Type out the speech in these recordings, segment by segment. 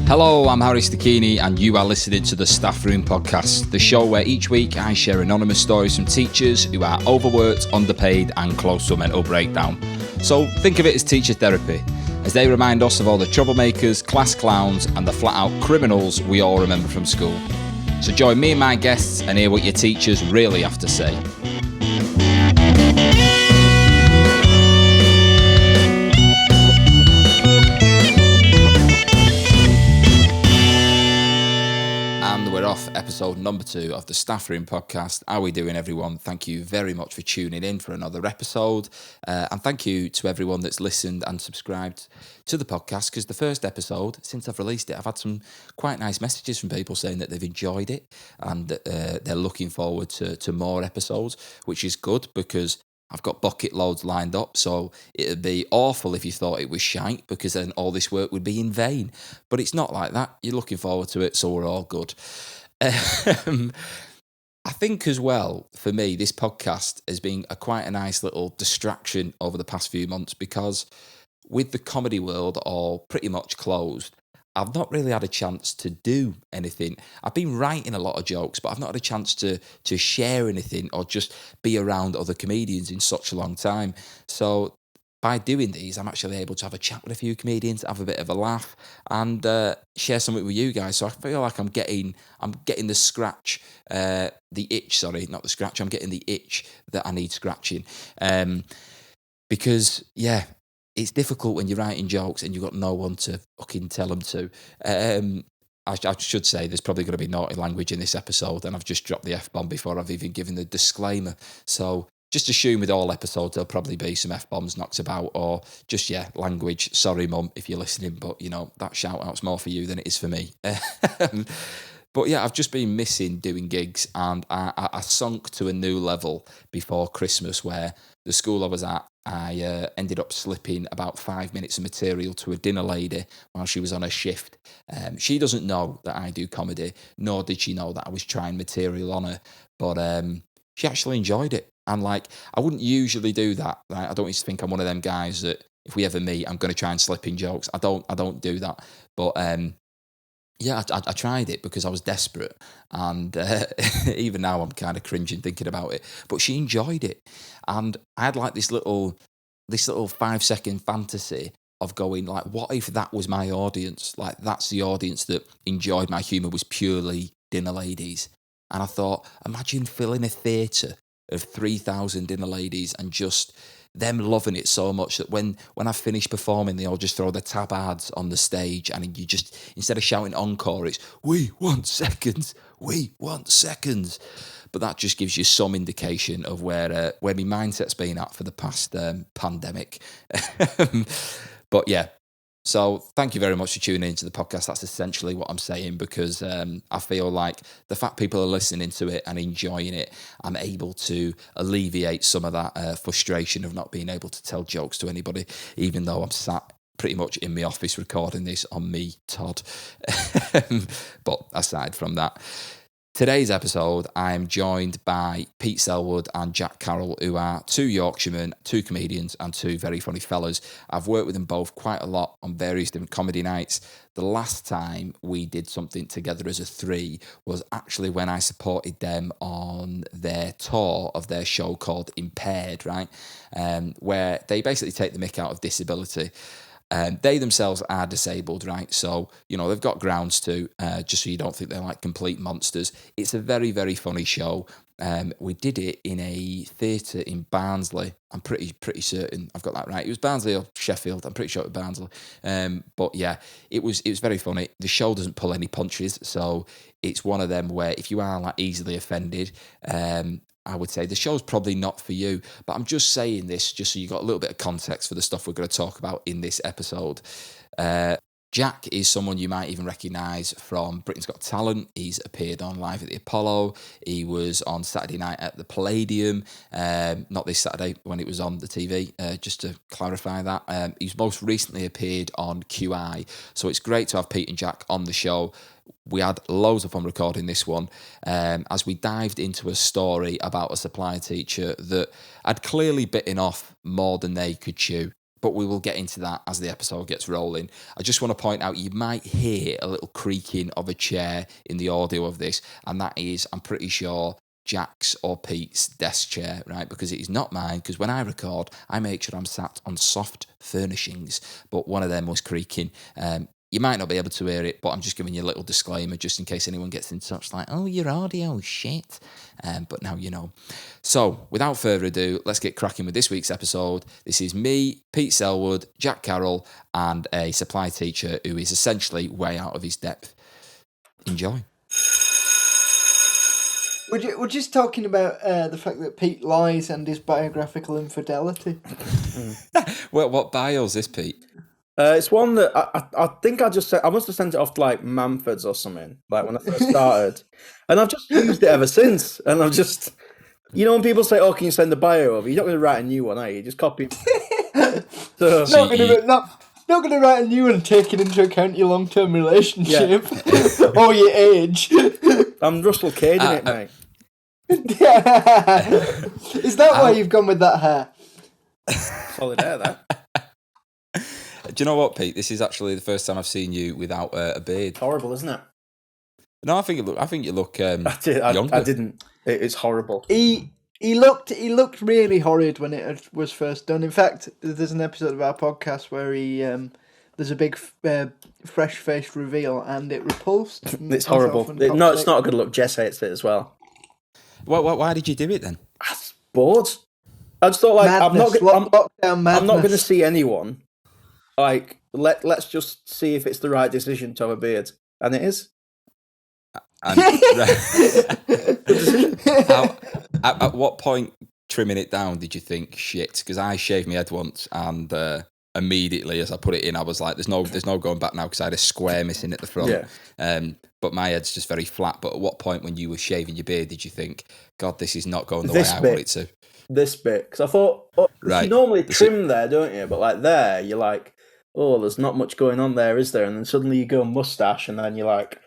Hello, I'm Harry Stachini and you are listening to the Staff Room Podcast, the show where each week I share anonymous stories from teachers who are overworked, underpaid and close to a mental breakdown. So think of it as teacher therapy, as they remind us of all the troublemakers, class clowns and the flat-out criminals we all remember from school. So join me and my guests and hear what your teachers really have to say. We're off episode number 2 of the Staff Room Podcast. How are we doing, everyone? Thank you very much for tuning in for another episode. And thank you to everyone that's listened and subscribed to the podcast, because the first episode, since I've released it, I've had some quite nice messages from people saying that they've enjoyed it and that they're looking forward to more episodes, which is good because I've got bucket loads lined up, so it'd be awful if you thought it was shite, because then all this work would be in vain. But it's not like that. You're looking forward to it, so we're all good. I think as well, for me, this podcast has been quite a nice little distraction over the past few months, because with the comedy world all pretty much closed, I've not really had a chance to do anything. I've been writing a lot of jokes, but I've not had a chance to share anything or just be around other comedians in such a long time. So by doing these, I'm actually able to have a chat with a few comedians, have a bit of a laugh, and share something with you guys. So I feel like I'm getting the scratch, the itch. Sorry, not the scratch. I'm getting the itch that I need scratching, because it's difficult when you're writing jokes and you've got no one to fucking tell them to. I should say there's probably going to be naughty language in this episode, and I've just dropped the F-bomb before I've even given the disclaimer. So just assume with all episodes there'll probably be some F-bombs knocked about, or just, language. Sorry, Mum, if you're listening, but, that shout-out's more for you than it is for me. But yeah, I've just been missing doing gigs, and I sunk to a new level before Christmas where the school I was at, I ended up slipping about 5 minutes of material to a dinner lady while she was on a shift. She doesn't know that I do comedy, nor did she know that I was trying material on her, but she actually enjoyed it. And I wouldn't usually do that. Right? I don't used to think I'm one of them guys that if we ever meet, I'm going to try and slip in jokes. I don't do that. But I tried it because I was desperate, and even now I'm kind of cringing thinking about it. But she enjoyed it, and I had this little 5-second fantasy of going what if that was my audience? That's the audience that enjoyed my humour, was purely dinner ladies. And I thought, imagine filling a theatre of 3,000 dinner ladies and just them loving it so much that when I finish performing, they all just throw the tabards on the stage, and you just, instead of shouting encore, it's, "We want seconds, we want seconds." But that just gives you some indication of where my mindset's been at for the past pandemic. But yeah. So thank you very much for tuning into the podcast. That's essentially what I'm saying, because I feel like the fact people are listening to it and enjoying it, I'm able to alleviate some of that frustration of not being able to tell jokes to anybody, even though I'm sat pretty much in my office recording this on me, Todd. But aside from that, today's episode, I'm joined by Pete Selwood and Jack Carroll, who are 2 Yorkshiremen, 2 comedians, and 2 very funny fellas. I've worked with them both quite a lot on various different comedy nights. The last time we did something together as a 3 was actually when I supported them on their tour of their show called Impaired, right? Where they basically take the mick out of disability. They themselves are disabled, right? So, they've got grounds to, just so you don't think they're complete monsters. It's a very, very funny show. We did it in a theatre in Barnsley. I'm pretty certain I've got that right. It was Barnsley or Sheffield. I'm pretty sure it was Barnsley. But yeah, it was very funny. The show doesn't pull any punches, so it's one of them where if you are easily offended, I would say the show's probably not for you. But I'm just saying this just so you got a little bit of context for the stuff we're going to talk about in this episode. Jack is someone you might even recognise from Britain's Got Talent. He's appeared on Live at the Apollo. He was on Saturday night at the Palladium. Not this Saturday when it was on the TV, just to clarify that. He's most recently appeared on QI. So it's great to have Pete and Jack on the show. We had loads of fun recording this one as we dived into a story about a supply teacher that had clearly bitten off more than they could chew. but we will get into that as the episode gets rolling. I just want to point out, you might hear a little creaking of a chair in the audio of this, and that is, I'm pretty sure, Jack's or Pete's desk chair, right? Because it is not mine, because when I record, I make sure I'm sat on soft furnishings, but one of them was creaking. You might not be able to hear it, but I'm just giving you a little disclaimer just in case anyone gets in touch like, oh, your audio shit. But now you know. So, without further ado, let's get cracking with this week's episode. This is me, Pete Selwood, Jack Carroll, and a supply teacher who is essentially way out of his depth. Enjoy. We're just talking about the fact that Pete lies and his biographical infidelity. Well, what bio is this, Pete? It's one that I think I must have sent it off to like Manford's or something, like when I first started. And I've just used it ever since. And I've just, when people say, oh, can you send the bio over? You're not going to write a new one, are you? Just copy. So, not going to write a new one taking into account your long-term relationship or your age. I'm Russell Cade in it, mate. Is that why you've gone with that hair? Solid hair, that. Do you know what, Pete? This is actually the first time I've seen you without a beard. Horrible, isn't it? No, I think you look younger. I didn't. It's horrible. He looked really horrid when it was first done. In fact, there's an episode of our podcast where there's a big fresh-faced reveal, and it repulsed. It's horrible. No, it's not a good look. Jess hates it as well. Why did you do it then? I was bored. I just thought, like, Madness, I'm not going to see anyone. Like, let's just see if it's the right decision to have a beard, and it is. At what point trimming it down did you think shit? Because I shaved my head once, and immediately as I put it in, I was like, "There's no going back now," because I had a square missing at the front. Yeah. But my head's just very flat. But at what point when you were shaving your beard did you think, "God, this is not going the way I want it to"? This bit, because I thought, right. You normally trim there, don't you? But like there, you're like, oh, there's not much going on there, is there? And then suddenly you go mustache, and then you're like,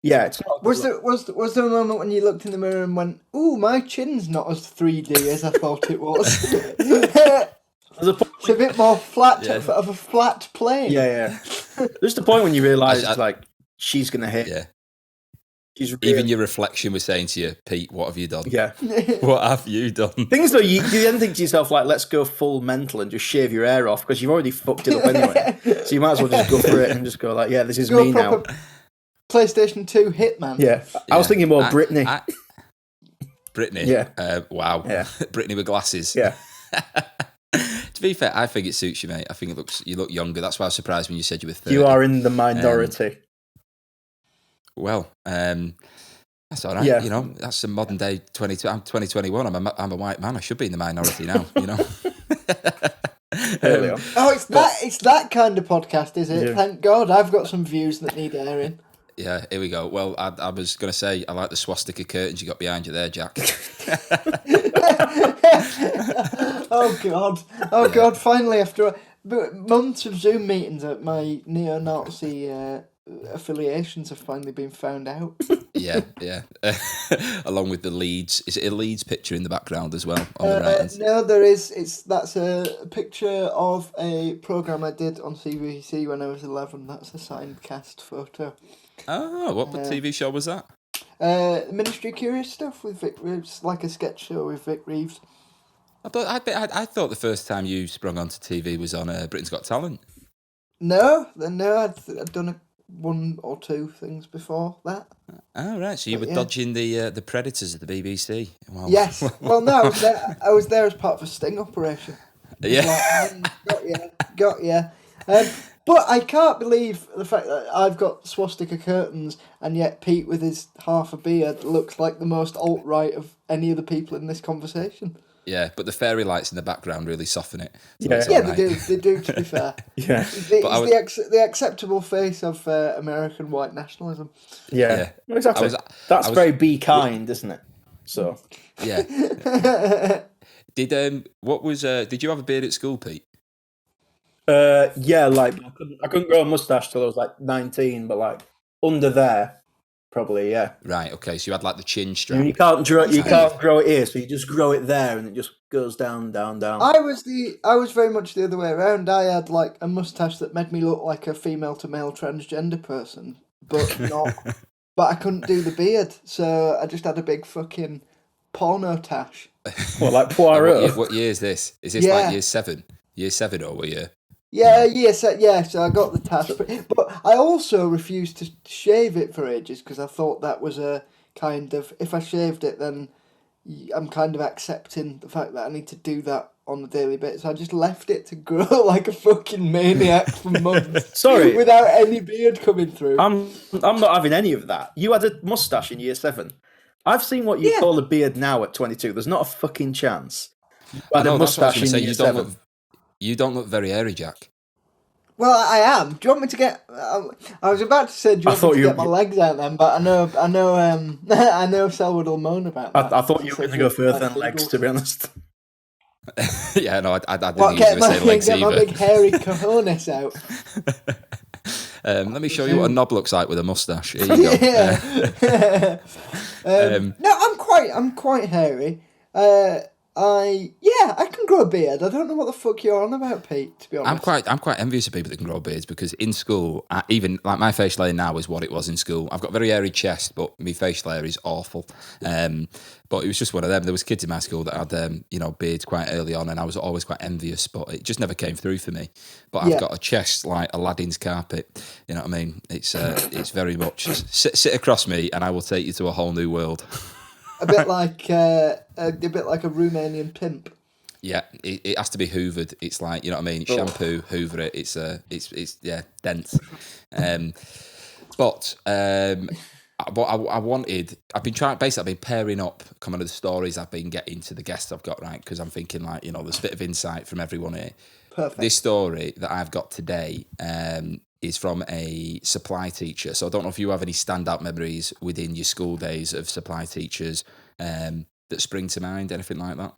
yeah, it's not. Was there a moment when you looked in the mirror and went, "Ooh, my chin's not as 3D as I thought it was"? It's a bit more flat of a flat plane. Yeah. There's the point when you realise it's like she's gonna hit. Yeah. Even your reflection was saying to you, Pete, what have you done? Yeah. What have you done? Things though, you then think to yourself, like, let's go full mental and just shave your hair off, because you've already fucked it up anyway. So you might as well just go for it and just go like, yeah, this is me now. PlayStation 2 Hitman. Yeah. I was thinking more Britney. Britney? Yeah. Wow. Yeah. Britney with glasses. Yeah. To be fair, I think it suits you, mate. I think you look younger. That's why I was surprised when you said you were 30. You are in the minority. Well, that's all right. Yeah. That's the modern day 22. I'm 2021. I'm a white man. I should be in the minority now. It's that kind of podcast, is it? Yeah. Thank God, I've got some views that need airing. Yeah, here we go. Well, I was going to say, I like the swastika curtains you got behind you there, Jack. Oh God! Finally, after months of Zoom meetings, my neo-Nazi affiliations have finally been found out. Yeah. Along with the Leeds. Is it a Leeds picture in the background as well on the right hand? No, there is. That's a picture of a programme I did on CBC when I was 11. That's a signed cast photo. Oh, what TV show was that? Ministry of Curious Stuff with Vic Reeves, like a sketch show with Vic Reeves. I thought the first time you sprung onto TV was on Britain's Got Talent. No, I'd done one or two things before that. Oh, right. So you were dodging the predators of the BBC. Well, yes. Well, no, I was there as part of a sting operation. Yeah. Got ya. But I can't believe the fact that I've got swastika curtains and yet Pete with his half a beard looks like the most alt-right of any of the people in this conversation. Yeah, but the fairy lights in the background really soften it. So they do, to be fair. Yeah. The acceptable face of American white nationalism. Yeah. Exactly. That's very be kind, isn't it? So. Yeah. Did you have a beard at school, Pete? Yeah, like I couldn't grow a mustache till I was like 19, but like under there, Probably, yeah. Right. Okay. So you had like the chin You strap. can't grow it here, so you just grow it there, and it just goes down, down, down. I was very much the other way around. I had like a mustache that made me look like a female to male transgender person, but not. But I couldn't do the beard, so I just had a big fucking porno tash. What, like Poirot? What year is this? Is this like year 7? Year 7 or were you? Yeah, so I got the tash, but I also refused to shave it for ages because I thought that was a kind of, if I shaved it, then I'm kind of accepting the fact that I need to do that on a daily basis. So I just left it to grow like a fucking maniac for months. Sorry, without any beard coming through. I'm not having any of that. You had a mustache in year 7. I've seen what you call a beard now at 22. There's not a fucking chance. You had a mustache in year 7. You don't look very hairy, Jack. Well, I am. Do you want me to get? I was about to say, do you want me to get my legs out then? But I know, I know Selwood will moan about that. I thought you were going to go further than legs, to be honest. Yeah, no, I didn't even say legs either. Get my big hairy cojones out. Let me show you what a knob looks like with a mustache. Here you go. No, I'm quite hairy. I can grow a beard. I don't know what the fuck you're on about, Pete, to be honest. I'm quite envious of people that can grow beards because in school, even like my facial hair now is what it was in school. I've got a very hairy chest, but my facial hair is awful. But it was just one of them. There was kids in my school that had beards quite early on, and I was always quite envious, but it just never came through for me. But I've got a chest like Aladdin's carpet. You know what I mean? It's very much sit across me, and I will take you to a whole new world. A bit like a Romanian pimp. Yeah, it has to be hoovered. It's like, you know what I mean? Shampoo, hoover it. It's dense. But I wanted. I've been pairing up some of the stories I've been getting to the guests I've got, right? Because I'm thinking like, there's a bit of insight from everyone here. Perfect. This story that I've got today is from a supply teacher. So I don't know if you have any standout memories within your school days of supply teachers that spring to mind, anything like that?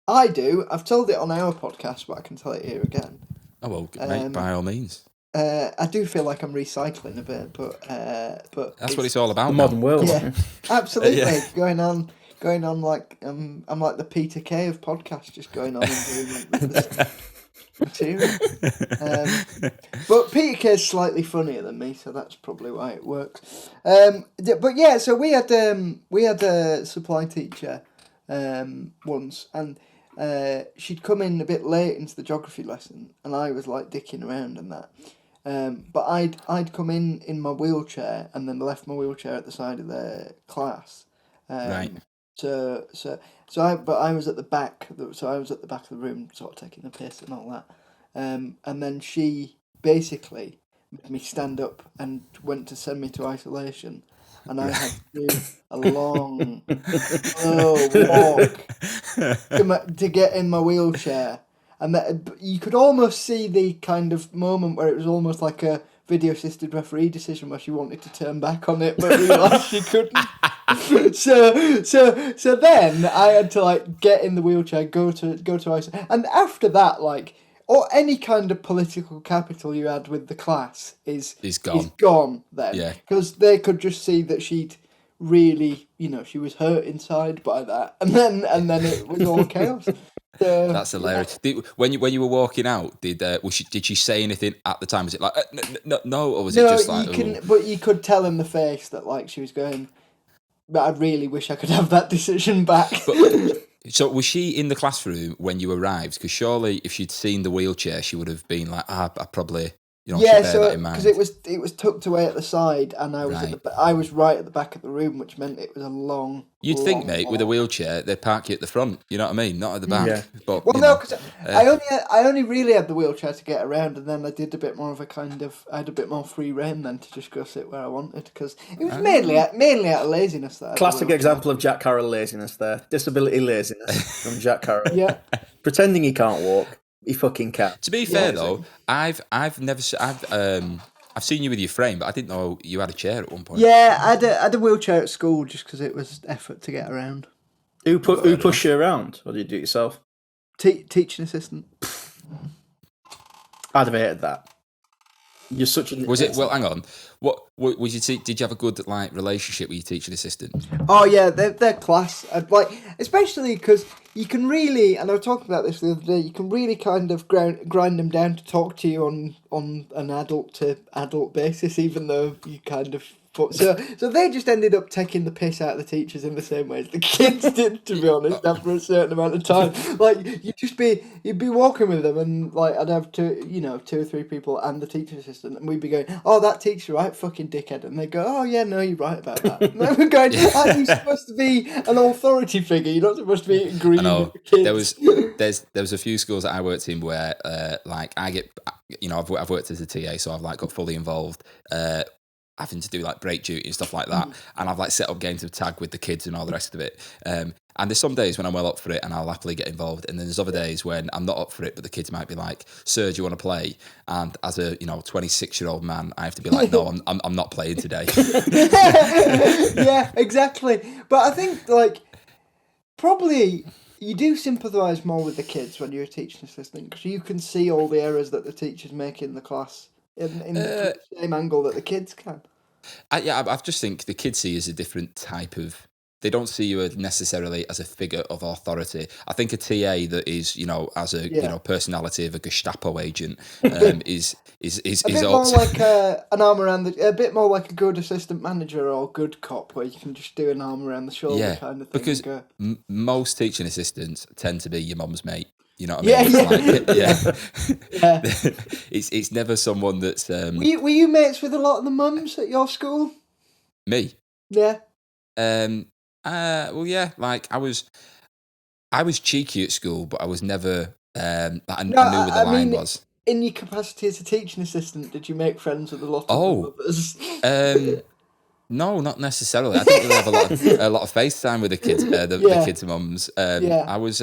I do. I've told it on our podcast, but I can tell it here again. Oh, well, mate, by all means. I do feel like I'm recycling a bit, but that's what it's all about. The modern world. Yeah, absolutely. Yeah. Going on like I'm like the Peter Kay of podcasts, just going on and doing like material. But Peter Kay's slightly funnier than me, so that's probably why it works. But yeah, so we had a supply teacher once, and she'd come in a bit late into the geography lesson, and I was like dicking around and that. But I'd come in my wheelchair and then left my wheelchair at the side of the class. Right. So I was at the back. So I was at the back of the room, sort of taking the piss and all that. And then she basically made me stand up and went to send me to isolation. And I had to do a long, walk to get in my wheelchair. And you could almost see the kind of moment where it was almost like a video-assisted referee decision where she wanted to turn back on it but realised she couldn't. So then I had to like get in the wheelchair, go to ice, and after that, like, or any kind of political capital you had with the class is gone then. Yeah, because they could just see that she'd really, she was hurt inside by that, and then it was all chaos. That's hilarious. When you were walking out, did she say anything at the time? Was it like no, or was it just like? But you could tell in the face that like she was going, but I really wish I could have that decision back. So was she in the classroom when you arrived? Because surely, if she'd seen the wheelchair, she would have been like, I probably. So because it was tucked away at the side, and I was I was right at the back of the room, which meant it was a long. You'd think, mate, with a wheelchair, they'd park you at the front. You know what I mean? Not at the back. Yeah. But because I only really had the wheelchair to get around, and then I did a bit more of I had a bit more free rein then to just go sit where I wanted, because it was mainly out of laziness. That classic example of Jack Carroll laziness there, disability laziness from Jack Carroll. Yeah, pretending he can't walk. He fucking can. To be fair though, I've seen you with your frame, but I didn't know you had a chair at one point. Yeah, I had a wheelchair at school just because it was effort to get around. Who pushed you around, or did you do it yourself? Teaching assistant. I'd have hated that. You're such an. Was it? Well, hang on. What was you? Did you have a good like relationship with your teaching assistant? Oh yeah, they're class. Like especially because you can really, and I was talking about this the other day. You can really kind of grind them down to talk to you on an adult to adult basis, even though you kind of. So they just ended up taking the piss out of the teachers in the same way as the kids did, to be honest, after a certain amount of time. Like you'd be walking with them, and like I'd have two or three people and the teacher assistant, and we'd be going, "Oh, that teacher, right, fucking dickhead," and they go, "Oh yeah, no, you're right about that." And then we're going, "Are you supposed to be an authority figure? You're not supposed to be agreeing with the kids." There was a few schools that I worked in where like I get, I've worked as a TA, so I've like got fully involved. Having to do like break duty and stuff like that, and I've like set up games of tag with the kids and all the rest of it. And there's some days when I'm well up for it and I'll happily get involved, and then there's other days when I'm not up for it, but the kids might be like, "Sir, do you want to play?" And as a 26-year-old man, I have to be like, "No, I'm not playing today." Yeah, exactly. But I think like probably you do sympathise more with the kids when you're a teaching assistant because you can see all the errors that the teachers make in the class. In the same angle that the kids can. I just think the kids see you as a different type of. They don't see you necessarily as a figure of authority. I think a TA that is, as a personality of a Gestapo agent is a bit also more like an arm around a bit more like a good assistant manager or good cop where you can just do an arm around the shoulder kind of thing. Because most teaching assistants tend to be your mum's mate. You know what I mean? Yeah. It's never someone that's. Were you mates with a lot of the mums at your school? Me? Yeah. Well, yeah. Like I was cheeky at school, but I was never. I knew where the line was. In your capacity as a teaching assistant, did you make friends with a lot of the mothers? No, not necessarily. I didn't really have a lot of FaceTime with the kids, the kids' mums. I was.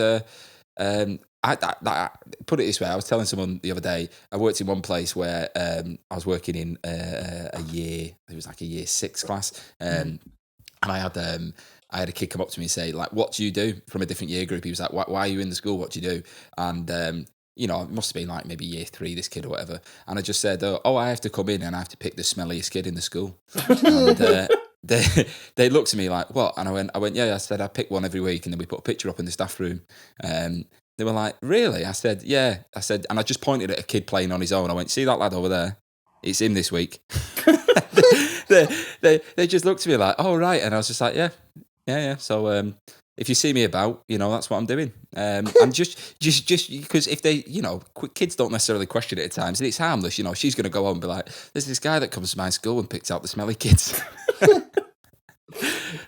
I put it this way. I was telling someone the other day. I worked in one place where I was working in a year. It was like a year 6 class, and I had a kid come up to me and say, like, "What do you do?" From a different year group. He was like, "Why are you in the school? What do you do?" And it must have been like maybe year 3, this kid or whatever. And I just said, "Oh, I have to come in and I have to pick the smelliest kid in the school." And they looked at me like, "What?" And I went, "Yeah." I said, "I pick one every week, and then we put a picture up in the staff room." They were like, "Really?" I said, "Yeah." I said, and I just pointed at a kid playing on his own. I went, "See that lad over there? It's him this week." they just looked at me like, "Oh, right." And I was just like, yeah. So if you see me about, that's what I'm doing. And just because if they, kids don't necessarily question it at times, and it's harmless. She's going to go on and be like, "There's this guy that comes to my school and picks out the smelly kids."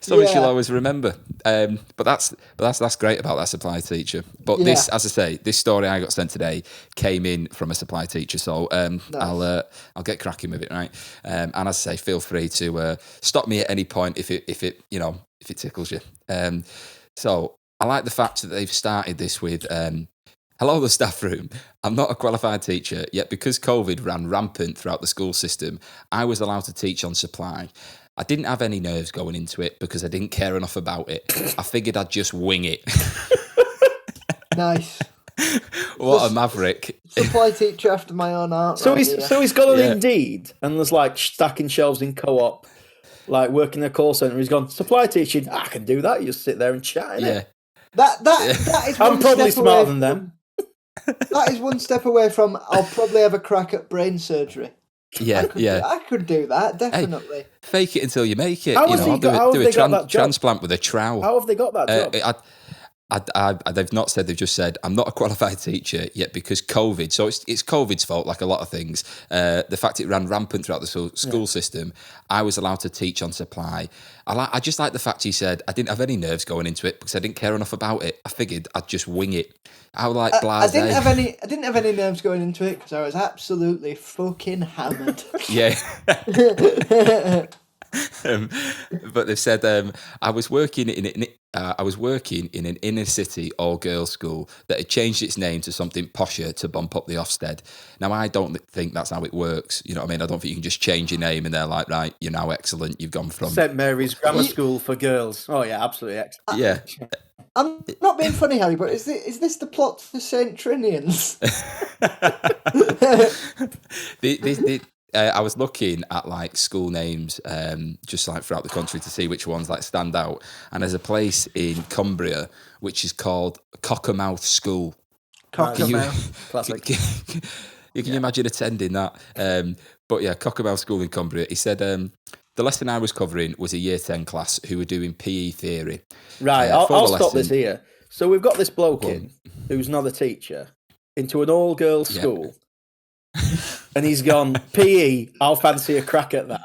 Something she'll always remember. But that's great about that supply teacher. But this, as I say, this story I got sent today came in from a supply teacher. So nice. I'll get cracking with it, right? And as I say, feel free to stop me at any point if it tickles you. So I like the fact that they've started this with. Hello, the staff room. I'm not a qualified teacher, yet because COVID ran rampant throughout the school system, I was allowed to teach on supply. I didn't have any nerves going into it because I didn't care enough about it. I figured I'd just wing it. Nice. What a maverick. Supply teacher after my own heart. So he's got an Indeed, and there's like stacking shelves in Co-op, like working in a call centre. He's gone, supply teaching, I can do that. You just sit there and chat, innit? That is I'm probably smarter than them. That is one step away from I'll probably have a crack at brain surgery. I could do that, definitely. Hey, fake it until you make it. How have they got that job? Transplant with a trowel. How have they got that job? They've not said. They've just said, "I'm not a qualified teacher yet because COVID." So it's COVID's fault, like a lot of things. The fact it ran rampant throughout the school system. I was allowed to teach on supply. I just like the fact he said I didn't have any nerves going into it because I didn't care enough about it. I figured I'd just wing it. I didn't have any nerves going into it because I was absolutely fucking hammered. Yeah. But they've said I was working in an inner city all girls school that had changed its name to something posher to bump up the Ofsted. Now I don't think that's how it works. You know what I mean? I don't think you can just change your name and they're like, right, you're now excellent. You've gone from St Mary's Grammar School for girls. Oh yeah, absolutely excellent. Yeah. I'm not being funny, Harry, but is this the plot for St Trinians? I was looking at like school names, just like throughout the country to see which ones like stand out. And there's a place in Cumbria which is called Cockermouth School. Cockermouth. Classic. Can you imagine attending that? But yeah, Cockermouth School in Cumbria. He said the lesson I was covering was a year 10 class who were doing PE theory. Right, I'll stop this here. So we've got this bloke in who's not a teacher into an all-girls school. And he's gone, PE, I'll fancy a crack at that.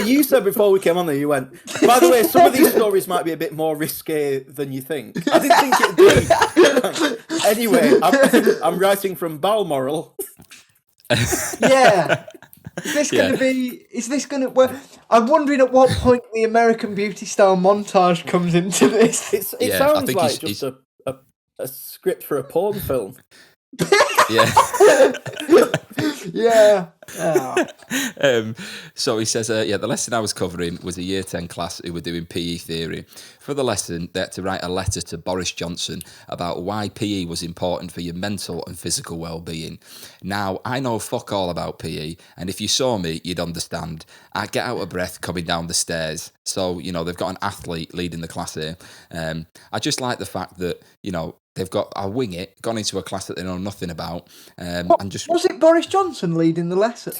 You said before we came on there, you went, by the way, some of these stories might be a bit more risque than you think. I didn't think it'd be. Anyway, I'm writing from Balmoral. Yeah. Is this going to... Well, I'm wondering at what point the American Beauty style montage comes into this. It sounds like just a script for a porn film. Yeah. Yeah. So he says, the lesson I was covering was a year 10 class who were doing PE theory. For the lesson, they had to write a letter to Boris Johnson about why PE was important for your mental and physical well-being. Now, I know fuck all about PE, and if you saw me, you'd understand. I get out of breath coming down the stairs. So, they've got an athlete leading the class here. I just like the fact that, they've got, I'll wing it, gone into a class that they know nothing about. Was it Boris Johnson leading the lesson?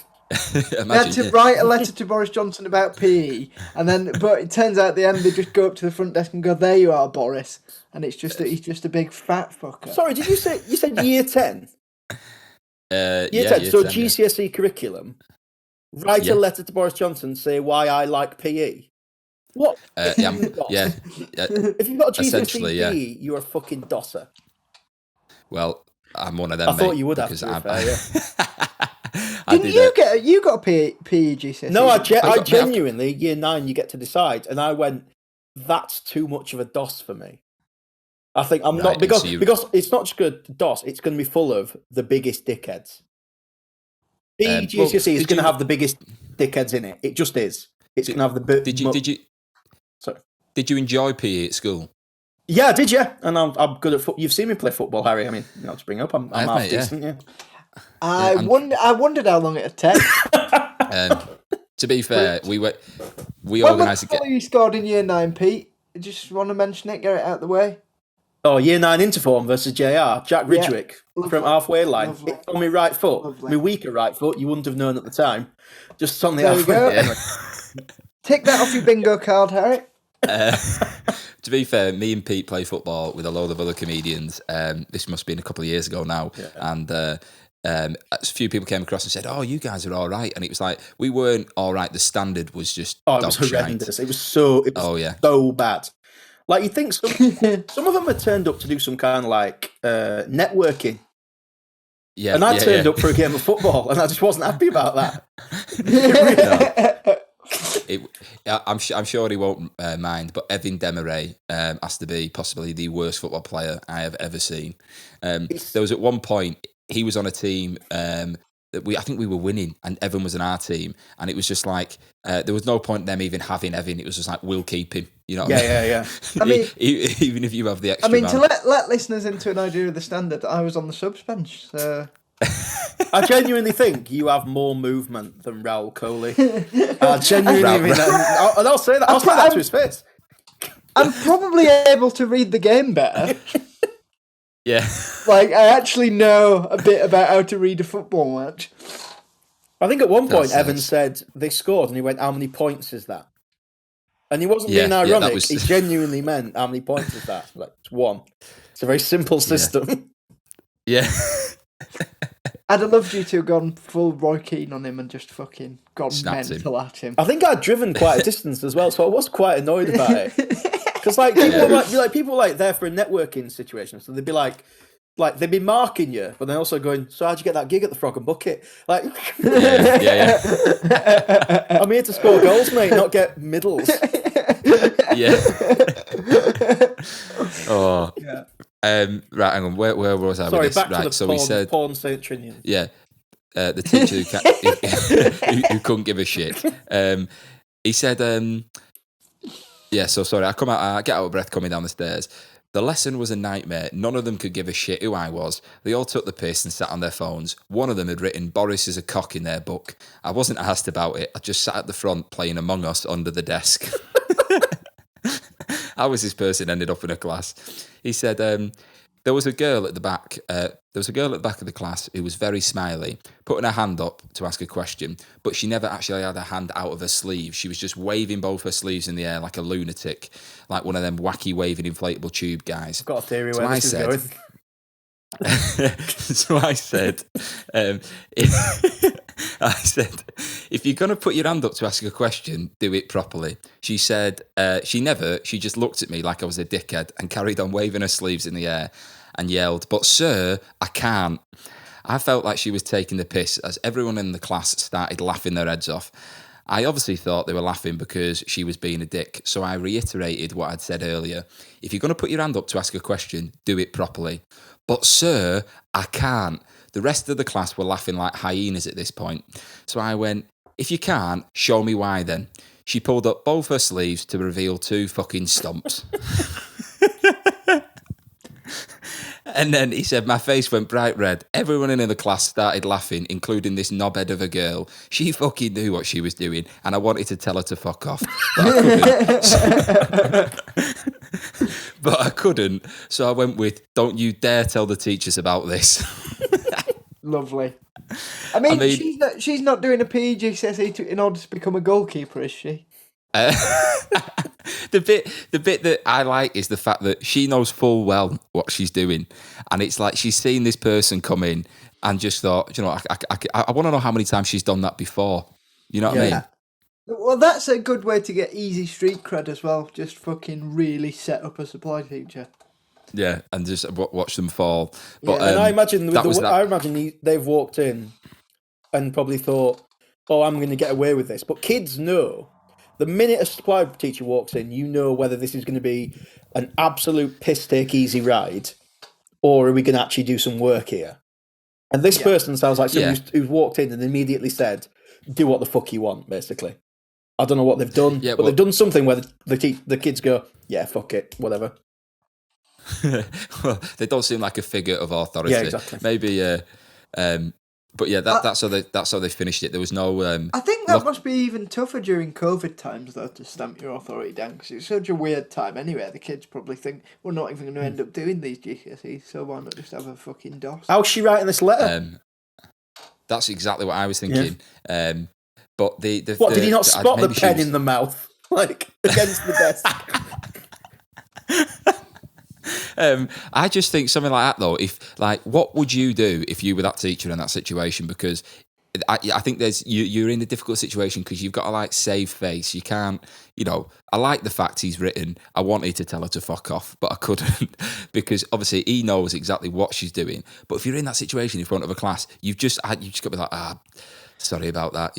Imagine, they had to write a letter to Boris Johnson about PE, but it turns out at the end they just go up to the front desk and go, "There you are, Boris," and it's just he's just a big fat fucker. Sorry, did you said year 10? Year 10. So 10, GCSE curriculum. Write a letter to Boris Johnson, say why I like PE. What? If you've got a GCSE PE, you're a fucking dosser. Well, I'm one of them. I thought you would have. Didn't you got a PE GCSE? No, I genuinely, year 9, you get to decide, and I went, that's too much of a DOS for me. I think I'm not because it's not just good DOS; it's going to be full of the biggest dickheads. PE GCSE is going to have the biggest dickheads in it. It just is. It's going to have the. Did you enjoy PE at school? Yeah, I did. Yeah, and I'm good at football. You've seen me play football, Harry. I mean, not to bring up, I'm half decent. Yeah. I wondered how long it'd take. To be fair, we organised a game. You scored in year 9, Pete. You just want to mention it, get it out of the way. Oh, year 9 Interform versus JR. Jack Ridgwick from halfway line. On my right foot, my weaker right foot. You wouldn't have known at the time. Just on the halfway. Yeah. Tick that off your bingo card, Harry. To be fair, me and Pete play football with a load of other comedians. This must have been a couple of years ago now, and a few people came across and said, "Oh, you guys are all right," and it was like we weren't all right. The standard was just it was horrendous. It was so bad. Like you think some of them had turned up to do some kind of like networking. Yeah, and I turned up for a game of football, and I just wasn't happy about that. I'm sure he won't mind, but Evan Demaray has to be possibly the worst football player I have ever seen. There was at one point he was on a team that I think we were winning, and Evan was on our team, and it was just like there was no point in them even having Evan. It was just like we'll keep him. You know? Yeah. I mean, even if you have the extra. I mean, to let listeners into an idea of the standard, I was on the subs bench. So. I genuinely think you have more movement than Raul Coley. I genuinely mean that. And I'll say that. I'll say that to his face. I'm probably able to read the game better. Yeah. Like, I actually know a bit about how to read a football match. I think at one point Evan said they scored and he went, "How many points is that?" And he wasn't being ironic. He genuinely meant, "How many points is that?" Like, it's 1. It's a very simple system. Yeah. I'd have loved you to have gone full Roy Keane on him and just fucking gone mental at him. I think I'd driven quite a distance as well, so I was quite annoyed about it. Because like people were there for a networking situation, so they'd be like they'd be marking you, but then also going, "So how'd you get that gig at the Frog and Bucket?" Like, yeah. I'm here to score goals, mate, not get middles. Yeah. Oh. Yeah. Right, hang on. Where was I? Sorry, with this? back right, to the so porn, we said, porn Saint Trinian. Yeah, the teacher who couldn't give a shit. He said, "Yeah." So sorry, I get out of breath coming down the stairs. The lesson was a nightmare. None of them could give a shit who I was. They all took the piss and sat on their phones. One of them had written Boris is a cock in their book. I wasn't asked about it. I just sat at the front playing Among Us under the desk. How was this person ended up in a class? He said, there was a girl at the back. There was a girl at the back of the class who was very smiley, putting her hand up to ask a question, but she never actually had her hand out of her sleeve. She was just waving both her sleeves in the air like a lunatic, like one of them wacky waving inflatable tube guys. I've got a theory where this is going. So I said, if you're going to put your hand up to ask a question, do it properly. She said, she just looked at me like I was a dickhead and carried on waving her sleeves in the air and yelled, "But sir, I can't." I felt like she was taking the piss as everyone in the class started laughing their heads off. I obviously thought they were laughing because she was being a dick, so I reiterated what I'd said earlier. If you're going to put your hand up to ask a question, do it properly. "But sir, I can't." The rest of the class were laughing like hyenas at this point. So I went, "If you can't, show me why then." She pulled up both her sleeves to reveal 2 fucking stumps. And then he said, my face went bright red. Everyone in the class started laughing, including this knobhead of a girl. She fucking knew what she was doing, and I wanted to tell her to fuck off. But I couldn't. So I went with, "Don't you dare tell the teachers about this." Lovely. I mean she's not doing a PGCSE in order to become a goalkeeper, is she? The bit that I like is the fact that she knows full well what she's doing, and it's like she's seen this person come in and just thought, you know, I want to know how many times she's done that before. You know what I mean? Well, that's a good way to get easy street cred as well. Just fucking really set up a supply teacher. Yeah, and just watch them fall. But and I imagine they've walked in and probably thought, "Oh, I'm going to get away with this." But kids know. The minute a supply teacher walks in, you know whether this is going to be an absolute piss-take easy ride, or are we going to actually do some work here? And this person sounds like someone who's walked in and immediately said, "Do what the fuck you want," basically. I don't know what they've done, but they've done something where the kids go, "Yeah, fuck it, whatever." Well, they don't seem like a figure of authority. Yeah, exactly. Maybe, but yeah, that's how they finished it. There was no. I think that must be even tougher during COVID times, though, to stamp your authority down, because it's such a weird time anyway. The kids probably think we're not even going to end up doing these GCSEs, so why not just have a fucking DOS? How's she writing this letter? That's exactly what I was thinking. Yeah. But did he not spot the pen in the mouth, like against the desk? I just think something like that, though. What would you do if you were that teacher in that situation? Because I think you're in a difficult situation because you've got to save face. You can't, I like the fact he's written, "I wanted to tell her to fuck off, but I couldn't," because obviously he knows exactly what she's doing. But if you're in that situation in front of a class, you've just got to be like, sorry about that,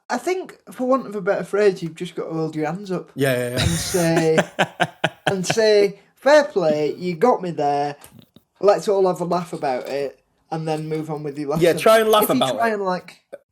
I think, for want of a better phrase, you've just got to hold your hands up. Yeah. And say, "Fair play, you got me there. Let's all have a laugh about it, and then move on with your lesson." Yeah, try and laugh about it.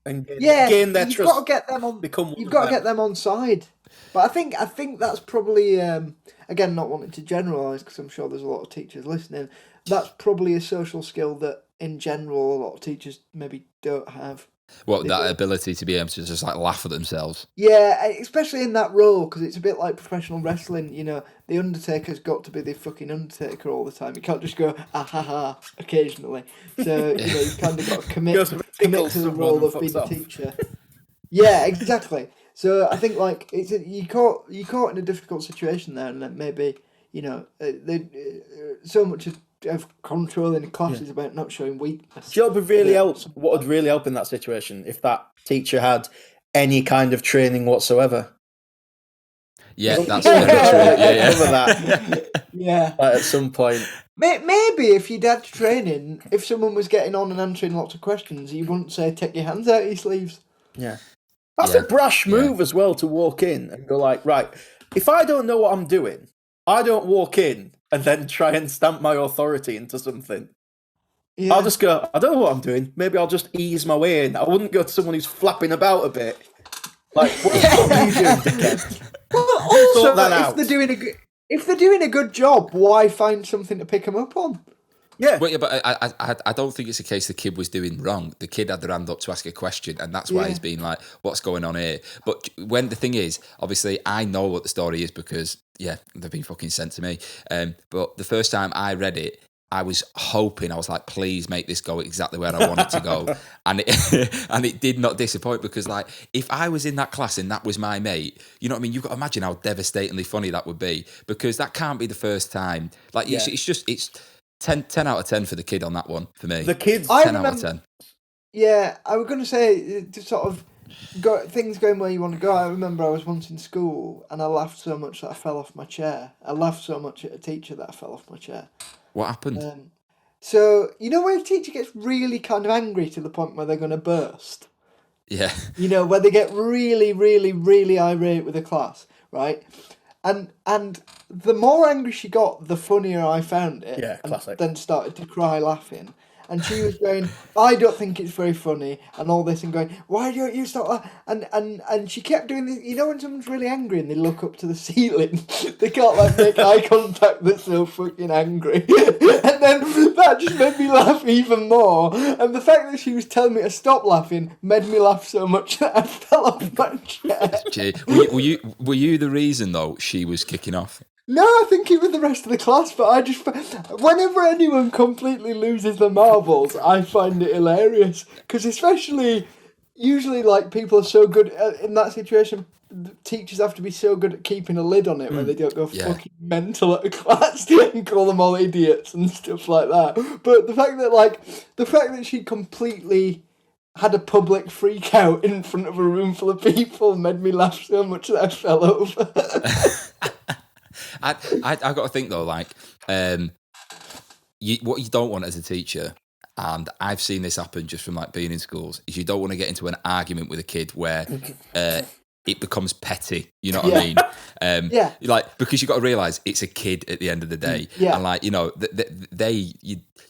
And gain their trust. Got to get them on. You've got to get them on side. But I think that's probably again, not wanting to generalise, because I'm sure there's a lot of teachers listening. That's probably a social skill that, in general, a lot of teachers maybe don't have. That ability to be able to just laugh at themselves. Yeah, especially in that role, because it's a bit like professional wrestling. The Undertaker's got to be the fucking Undertaker all the time. You can't just go ha ha occasionally. So you've kind of got to commit to the role of being a teacher. Yeah, exactly. So I think you caught in a difficult situation there, and then maybe so much of controlling classes about not showing weakness. Do you know what would really help in that situation if that teacher had any kind of training whatsoever? Yeah, that's very true. Yeah. At some point. Maybe if you'd had training, if someone was getting on and answering lots of questions, you wouldn't say, "Take your hands out of your sleeves." Yeah. That's a brash move as well, to walk in and go right, if I don't know what I'm doing, I don't walk in and then try and stamp my authority into something. Yeah. I'll just go, "I don't know what I'm doing. Maybe I'll just ease my way in." I wouldn't go to someone who's flapping about a bit. What are you doing, dickhead? Well, also, if they're doing If they're doing a good job, why find something to pick them up on? Yeah. Well, yeah, but I don't think it's a case the kid was doing wrong. The kid had their hand up to ask a question, and that's why he's being like, "What's going on here?" But when the thing is, obviously, I know what the story is because they've been fucking sent to me. But the first time I read it, I was hoping, I was like, please make this go exactly where I want it to go, and it did not disappoint because, like, if I was in that class and that was my mate, you know what I mean? You've got to imagine how devastatingly funny that would be because that can't be the first time. Like, it's 10 out of 10 for the kid on that one, for me. The kids... 10 out of 10. Yeah, I was going to say, to sort of things going where you want to go. I remember I was once in school and I laughed so much that I fell off my chair. I laughed so much at a teacher that I fell off my chair. What happened? So, you know when a teacher gets really kind of angry to the point where they're going to burst? Yeah. You know, where they get really, really, really irate with the class, right? And the more angry she got, the funnier I found it. Yeah, classic. And then started to cry laughing. And she was going, I don't think it's very funny, and all this, and going, why don't you stop? And she kept doing this. You know when someone's really angry and they look up to the ceiling, they can't like make eye contact. They're so fucking angry. And then that just made me laugh even more. And the fact that she was telling me to stop laughing made me laugh so much that I fell off my chair. Gee, were you the reason though she was kicking off? No, I think it was the rest of the class, but I just... Whenever anyone completely loses their marbles, I find it hilarious. Because usually, like, people are so good in that situation, teachers have to be so good at keeping a lid on it where they don't go fucking mental at a class and call them all idiots and stuff like that. But the fact that she completely had a public freak out in front of a room full of people made me laugh so much that I fell over. I got to think though, like, what you don't want as a teacher, and I've seen this happen just from like being in schools, is you don't want to get into an argument with a kid where it becomes petty. You know what I mean? Like, because you got to realise it's a kid at the end of the day, and like, you know,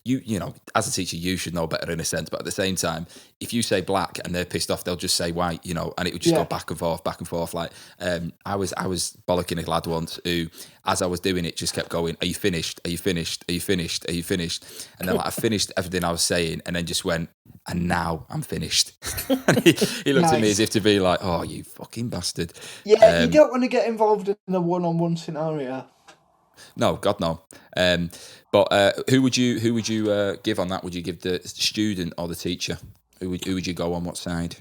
you know, as a teacher, you should know better in a sense, but at the same time, if you say black and they're pissed off, they'll just say white, you know, and it would just go back and forth. Like, I was bollocking a lad once who, as I was doing it, just kept going, "Are you finished? Are you finished? Are you finished? Are you finished?" And then like I finished everything I was saying, and then just went, "And now I'm finished." And he looked at me as if to be like, "Oh, you fucking bastard." Yeah, you don't want to get involved in a one-on-one scenario. No, God no. But who would you give on that? Would you give the student or the teacher? Who would you go on what side?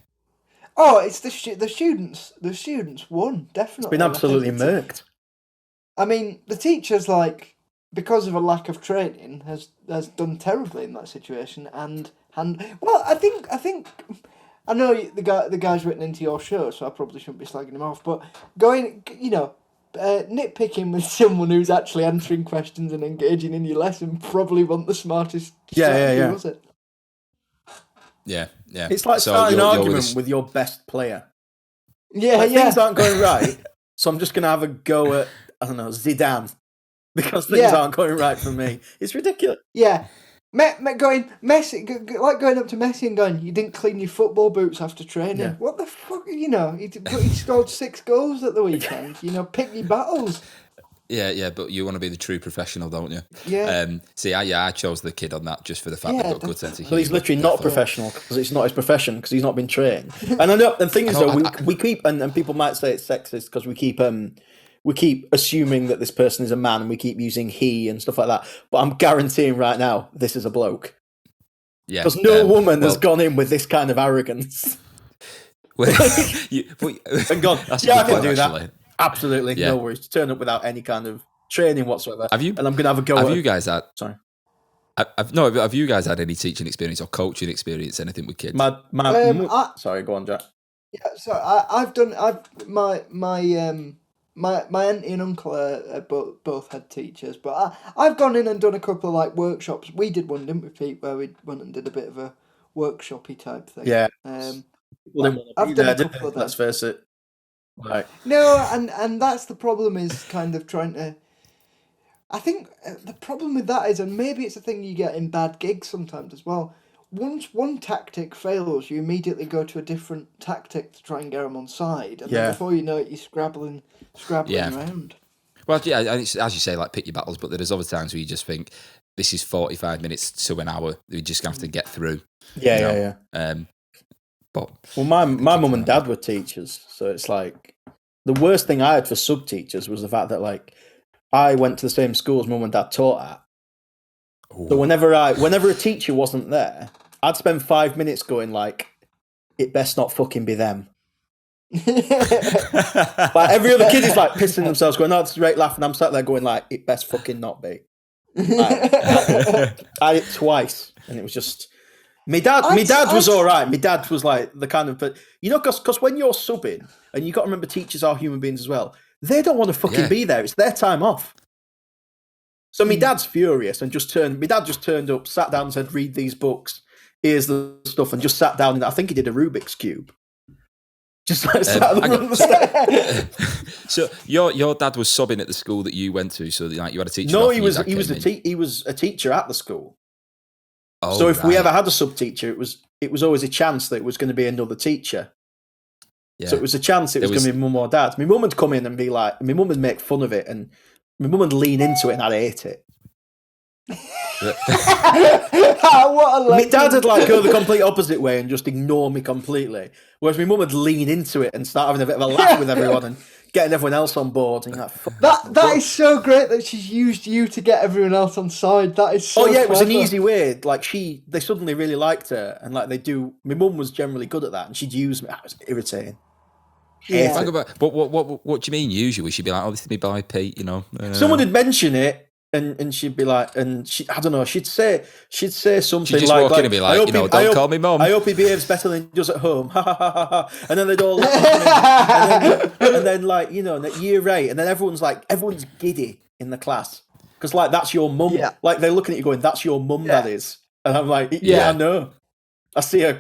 Oh, it's the students. The students won, definitely. It's been absolutely murked. I mean, the teacher's like, because of a lack of training, has done terribly in that situation. Well, I think I know the guy's written into your show, so I probably shouldn't be slagging him off. But going, you know, nitpicking with someone who's actually answering questions and engaging in your lesson probably wasn't the smartest strategy, was it? Yeah. It's like starting an argument with your best player. Yeah, Things aren't going right, so I'm just going to have a go at, I don't know, Zidane, because things aren't going right for me. It's ridiculous. Yeah. Going Messi, like going up to Messi and going, "You didn't clean your football boots after training." Yeah. What the fuck, you know? He scored 6 goals at the weekend. You know, pick your battles. Yeah, but you want to be the true professional, don't you? Yeah. I chose the kid on that just for the fact they've got a good sense of humour. Well, he's literally not a professional because it's not his profession because he's not been trained. And I know the thing is though, we keep and people might say it's sexist because we keep assuming that this person is a man and we keep using he and stuff like that. But I'm guaranteeing right now, this is a bloke. Yeah. Because no woman has gone in with this kind of arrogance. And gone, I can do that. Absolutely. Yeah. No worries. Turn up without any kind of training whatsoever. And I'm going to have a go at... you guys had... Sorry. Have you guys had any teaching experience or coaching experience, anything with kids? Sorry, go on, Jack. Yeah, so I've done... My auntie and uncle both had teachers, but I've gone in and done a couple of like workshops. We did one, didn't we, Pete, where we went and did a bit of a workshopy type thing. Yeah. I've done a couple of them. Let's face it. Right. No, and that's the problem is kind of trying to... I think the problem with that is, and maybe it's a thing you get in bad gigs sometimes as well, once one tactic fails, you immediately go to a different tactic to try and get them on side. And then before you know it, you're scrabbling around. Well, yeah, and it's, as you say, like pick your battles, but there's other times where you just think this is 45 minutes to an hour. We just have to get through. Yeah. But well, my mum and dad were teachers, so it's like the worst thing I had for sub teachers was the fact that like I went to the same school as mum and dad taught at. Ooh. So whenever a teacher wasn't there, I'd spend 5 minutes going like, it best not fucking be them. Like every other kid is like pissing themselves, going, "Oh, it's great," laughing. I'm sat there going like, "It best fucking not be." I had it twice, and it was just my dad. My dad was all right. My dad was like the kind of, but you know, because when you're subbing, and you got to remember, teachers are human beings as well. They don't want to fucking be there. It's their time off. So my dad's furious and my dad just turned up, sat down, and said, "Read these books. Here's the stuff," and just sat down. And I think he did a Rubik's cube. Just like so your dad was subbing at the school that you went to, so like you had a teacher. No, he was a teacher at the school. Oh, so if we ever had a sub teacher, it was always a chance that it was going to be another teacher. Yeah. So it was a chance it was going to be mum or dad. My mum would come in and be like, my mum would make fun of it, and my mum would lean into it, and I'd hate it. My dad would like go the complete opposite way and just ignore me completely, whereas my mum would lean into it and start having a bit of a laugh with everyone and getting everyone else on board. And like, that is so great that she's used you to get everyone else on side. That is so it was an easy way. Like they suddenly really liked her, and like my mum was generally good at that, and she'd use me. That was irritating. Yeah. But what do you mean usually? She'd be like, "Oh, this is me by Pete," you know. Someone would mention it. And she'd be like, I don't know, she'd say something she'd just like, walk in and be like, don't call me mum. I hope he behaves better than he does at home. Ha ha ha ha. And then they'd all look at him, and then like, you know, year 8, and then everyone's giddy in the class. Because like that's your mum. Yeah. Like they're looking at you going, that's your mum, that is. And I'm like, yeah, I know. I see her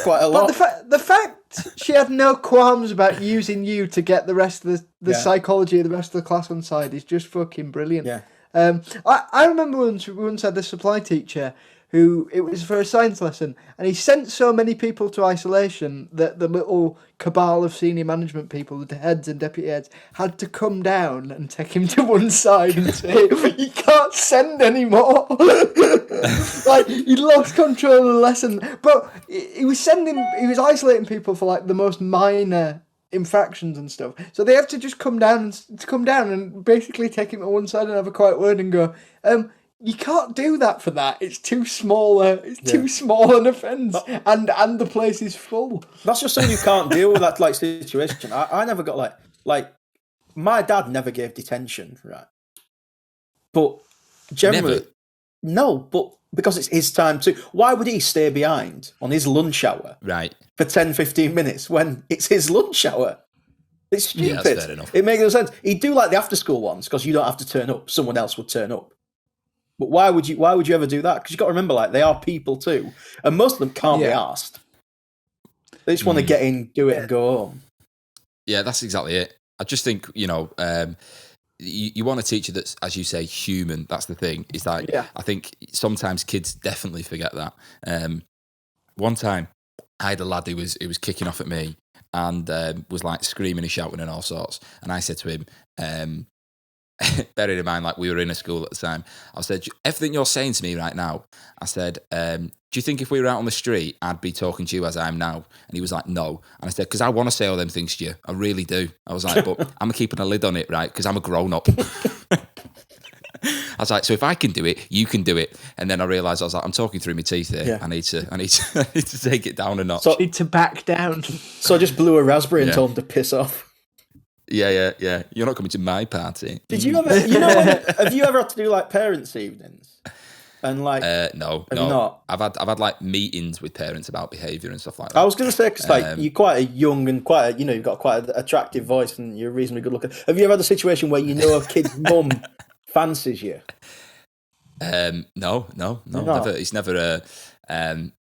quite a lot. But the fact she had no qualms about using you to get the rest of the psychology of the rest of the class on side is just fucking brilliant. Yeah. I remember we once had a supply teacher who, it was for a science lesson, and he sent so many people to isolation that the little cabal of senior management people, the heads and deputy heads, had to come down and take him to one side and say, "You can't send anymore." Like, he lost control of the lesson. But he was isolating people for like the most minor infractions and stuff, so they have to just come down and basically take him to one side and have a quiet word and go, "You can't do that for that. It's too small. Too small an offence, and the place is full." That's just something you can't deal with that like situation. I never got like my dad never gave detention, right? But generally, no. But because it's his time too. Why would he stay behind on his lunch hour? Right. For 10-15 minutes when it's his lunch hour? It's stupid. Yeah, that's fair enough. It makes no sense. He'd do like the after school ones because you don't have to turn up. Someone else would turn up. But why would you ever do that? Because you've got to remember, like, they are people too. And most of them can't be asked. They just want to get in, do it, and go home. Yeah, that's exactly it. I just think, you know, you want a teacher that's, as you say, human. That's the thing. It's like, I think sometimes kids definitely forget that. One time, I had a lad who was kicking off at me and was like screaming and shouting and all sorts. And I said to him, bearing in mind, like we were in a school at the time, I said, "Everything you're saying to me right now," I said, "Do you think if we were out on the street, I'd be talking to you as I am now?" And he was like, "No." And I said, "Because I want to say all them things to you. I really do." I was like, "But I'm keeping a lid on it, right? Because I'm a grown-up." I was like, "So if I can do it, you can do it." And then I realised, I was like, "I'm talking through my teeth here. Yeah. I need to take it down a notch." So, need to back down. So I just blew a raspberry and told him to piss off. Yeah. You're not coming to my party. Did you ever? Have you ever had to do like parents' evenings? And like, no. Not? I've had like meetings with parents about behaviour and stuff like that. I was going to say, because like you're quite a young and quite, you've got quite an attractive voice and you're reasonably good looking. Have you ever had a situation where you know a kid's mum fancies you? No, never. It's never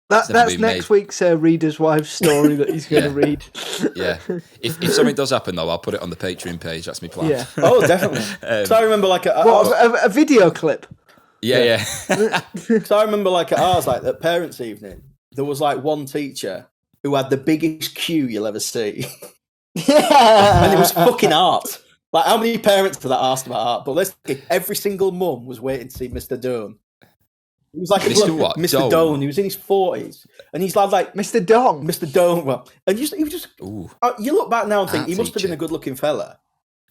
that's next week's Reader's Wife's story that he's going to read. Yeah. If something does happen though, I'll put it on the Patreon page. That's my plan. Yeah. Oh, definitely. So I remember like a video clip. Yeah. So I remember like at ours, like at parents' evening, there was like one teacher who had the biggest queue you'll ever see. Yeah. And it was fucking art. Like, how many parents have that asked about art? But let's every single mum was waiting to see Mr. Doan. He was like Mr. What? Mr. Doan. He was in his 40s, and he's like Mr. Dong. Mr. Doan. Well, and he was just. Ooh. You look back now and think Art he must have teacher. been a good-looking fella,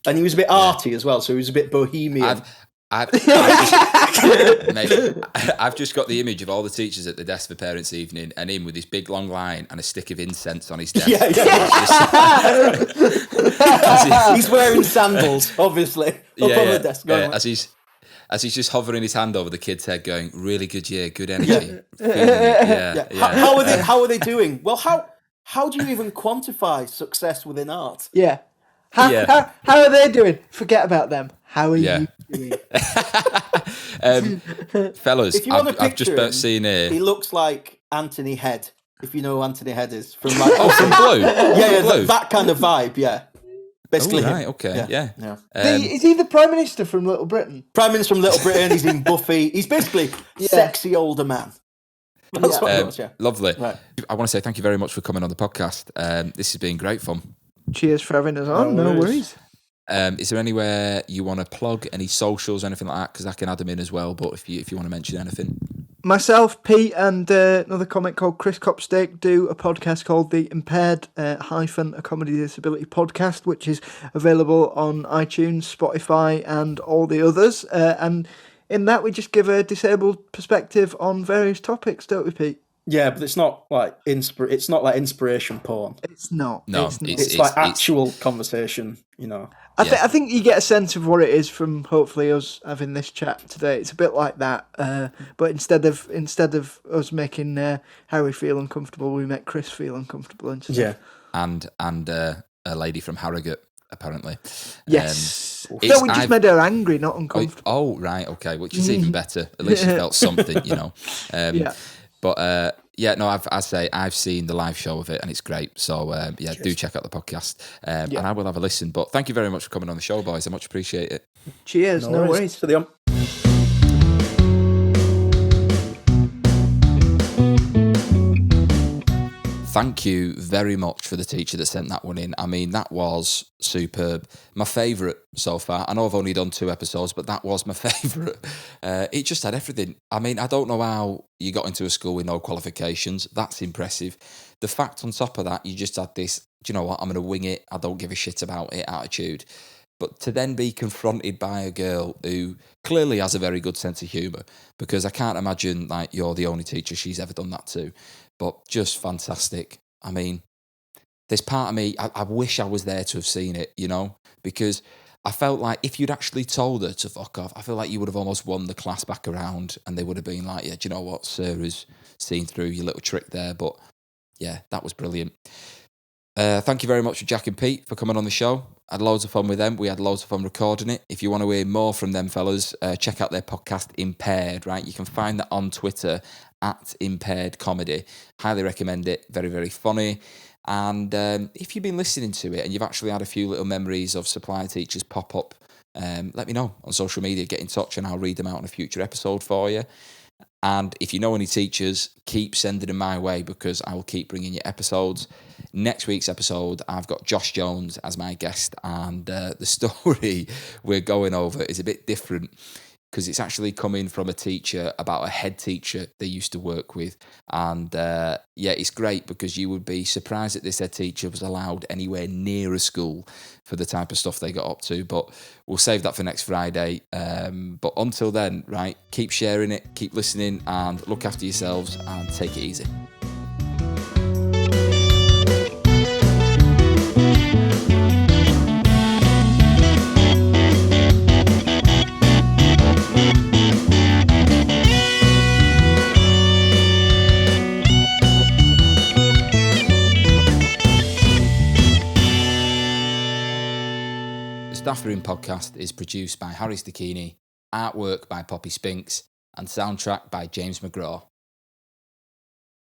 and he was a bit arty as well. So he was a bit bohemian. I've just got the image of all the teachers at the desk for parents' evening, and him with his big long line and a stick of incense on his desk. Yeah. He's wearing sandals, obviously, up on the desk. As he's just hovering his hand over the kid's head, going, "Really good year, good energy." Yeah. How are they doing? Well, how do you even quantify success within art? Yeah. How are they doing? Forget about them. How are you doing? Fellas, If you want to I've just about seen here. He looks like Anthony Head, if you know who Anthony Head is. From like, from Blue? Yeah, that kind of vibe, yeah. Basically, right, okay, yeah. Is he the Prime Minister from Little Britain? Prime Minister from Little Britain, he's in Buffy. He's basically sexy older man. That's what he was, Lovely. Right. I want to say thank you very much for coming on the podcast. This has been great fun. Cheers for having us on. No worries. Is there anywhere you want to plug, any socials, anything like that? Because I can add them in as well. But if you want to mention anything, myself, Pete, and another comic called Chris Copstake do a podcast called the Impaired a Comedy Disability Podcast, which is available on iTunes, Spotify, and all the others. And in that, we just give a disabled perspective on various topics, don't we, Pete? Yeah, but it's not like it's not like inspiration porn. It's not. No, it's like actual conversation, you know. I think you get a sense of what it is from hopefully us having this chat today. It's a bit like that, but instead of us making Harry feel uncomfortable, we make Chris feel uncomfortable and stuff. Yeah, and a lady from Harrogate apparently. Yes, we just made her angry, not uncomfortable. Oh right, okay, which is even better. At least she felt something, you know. But I've seen the live show of it and it's great. So do check out the podcast and I will have a listen. But thank you very much for coming on the show, boys. I much appreciate it. Cheers. No worries. To the Thank you very much for the teacher that sent that one in. I mean, that was superb. My favourite so far. I know I've only done 2 episodes, but that was my favourite. It just had everything. I mean, I don't know how you got into a school with no qualifications. That's impressive. The fact on top of that, you just had this, do you know what, I'm going to wing it, I don't give a shit about it attitude. But to then be confronted by a girl who clearly has a very good sense of humour, because I can't imagine like you're the only teacher she's ever done that to. But just fantastic. I mean, there's part of me, I wish I was there to have seen it, you know, because I felt like if you'd actually told her to fuck off, I feel like you would have almost won the class back around and they would have been like, yeah, do you know what, Sarah's seen through your little trick there. But yeah, that was brilliant. Thank you very much to Jack and Pete for coming on the show. I had loads of fun with them. We had loads of fun recording it. If you want to hear more from them fellas, check out their podcast, Impaired, right? You can find that on Twitter at Impaired Comedy. Highly recommend it. Very, very funny. And if you've been listening to it and you've actually had a few little memories of supply teachers pop up, let me know on social media. Get in touch and I'll read them out in a future episode for you. And if you know any teachers, keep sending them my way because I will keep bringing you episodes. Next week's episode, I've got Josh Jones as my guest, and the story we're going over is a bit different because it's actually coming from a teacher about a head teacher they used to work with. And it's great because you would be surprised that this head teacher was allowed anywhere near a school for the type of stuff they got up to. But we'll save that for next Friday. But until then, right, keep sharing it, keep listening, and look after yourselves and take it easy. Staff Room Podcast is produced by Harry Stacchini, artwork by Poppy Spinks, and soundtrack by James McGraw.